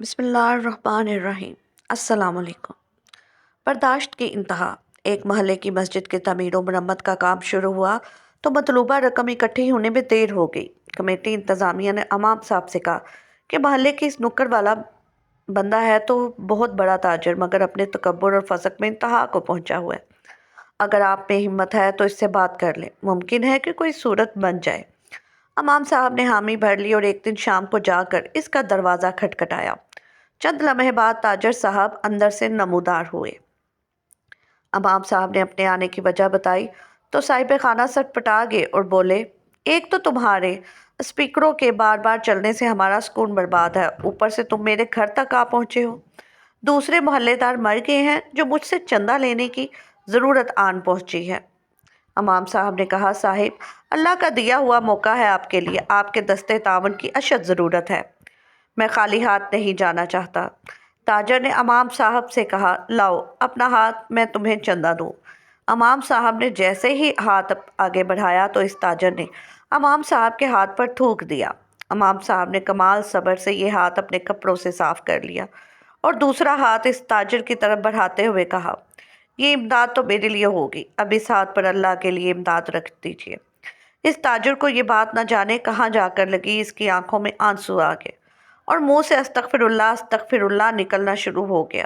بسم اللہ الرحمن الرحیم۔ السلام علیکم۔ برداشت کی انتہا۔ ایک محلے کی مسجد کے تعمیر و مرمت کا کام شروع ہوا تو مطلوبہ رقم اکٹھی ہونے میں دیر ہو گئی۔ کمیٹی انتظامیہ نے امام صاحب سے کہا کہ محلے کی اس نکڑ والا بندہ ہے تو بہت بڑا تاجر، مگر اپنے تکبر اور فسق میں انتہا کو پہنچا ہوا ہے۔ اگر آپ میں ہمت ہے تو اس سے بات کر لیں، ممکن ہے کہ کوئی صورت بن جائے۔ امام صاحب نے حامی بھر لی اور ایک دن شام کو جا کر اس کا دروازہ کھٹکھٹایا۔ چند لمحے بعد تاجر صاحب اندر سے نمودار ہوئے۔ امام صاحب نے اپنے آنے کی وجہ بتائی تو صاحب خانہ سٹ پٹا گئے اور بولے، ایک تو تمہارے اسپیکروں کے بار بار چلنے سے ہمارا سکون برباد ہے، اوپر سے تم میرے گھر تک آ پہنچے ہو۔ دوسرے محلے دار مر گئے ہیں جو مجھ سے چندہ لینے کی ضرورت آن پہنچی ہے۔ امام صاحب نے کہا، صاحب اللہ کا دیا ہوا موقع ہے آپ کے لیے، آپ کے دستے تعاون کی اشد ضرورت ہے، میں خالی ہاتھ نہیں جانا چاہتا۔ تاجر نے امام صاحب سے کہا، لاؤ اپنا ہاتھ، میں تمہیں چندہ دوں۔ امام صاحب نے جیسے ہی ہاتھ آگے بڑھایا تو اس تاجر نے امام صاحب کے ہاتھ پر تھوک دیا۔ امام صاحب نے کمال صبر سے یہ ہاتھ اپنے کپڑوں سے صاف کر لیا اور دوسرا ہاتھ اس تاجر کی طرف بڑھاتے ہوئے کہا، یہ امداد تو میرے لیے ہوگی، اب اس ہاتھ پر اللہ کے لیے امداد رکھ دیجیے۔ اس تاجر کو یہ بات نہ جانے کہاں جا کر لگی، اس کی آنکھوں میں آنسو آ گئے اور منہ سے استغفر اللہ نکلنا شروع ہو گیا۔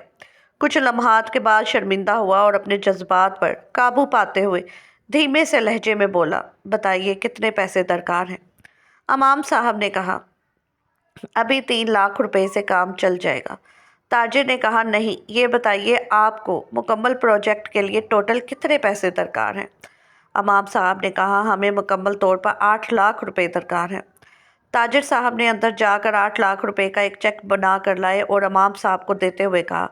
کچھ لمحات کے بعد شرمندہ ہوا اور اپنے جذبات پر قابو پاتے ہوئے دھیمے سے لہجے میں بولا، بتائیے کتنے پیسے درکار ہیں؟ امام صاحب نے کہا، ابھی 3 لاکھ روپے سے کام چل جائے گا۔ تاجر نے کہا، نہیں، یہ بتائیے آپ کو مکمل پروجیکٹ کے لیے ٹوٹل کتنے پیسے درکار ہیں؟ امام صاحب نے کہا، ہمیں مکمل طور پر 8 لاکھ روپے درکار ہیں۔ تاجر صاحب نے اندر جا کر 8 لاکھ روپے کا ایک چیک بنا کر لائے اور امام صاحب کو دیتے ہوئے کہا،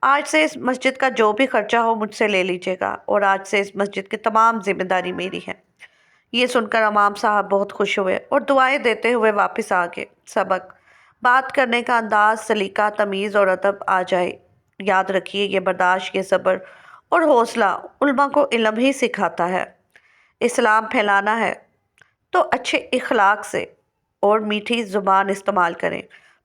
آج سے اس مسجد کا جو بھی خرچہ ہو مجھ سے لے لیجیے گا اور آج سے اس مسجد کی تمام ذمہ داری میری ہے۔ یہ سن کر امام صاحب بہت خوش ہوئے اور دعائیں دیتے ہوئے واپس آ گئے۔ سبق: بات کرنے کا انداز، سلیقہ، تمیز اور ادب آ جائے، یاد رکھیے یہ برداشت، یہ صبر اور حوصلہ علماء کو علم ہی سکھاتا ہے۔ اسلام پھیلانا ہے تو اچھے اخلاق سے اور میٹھی زبان استعمال کریں،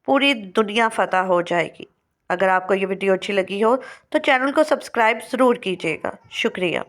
پوری دنیا فتح ہو جائے گی۔ اگر آپ کو یہ ویڈیو اچھی لگی ہو تو چینل کو سبسکرائب ضرور کیجیے گا۔ شکریہ۔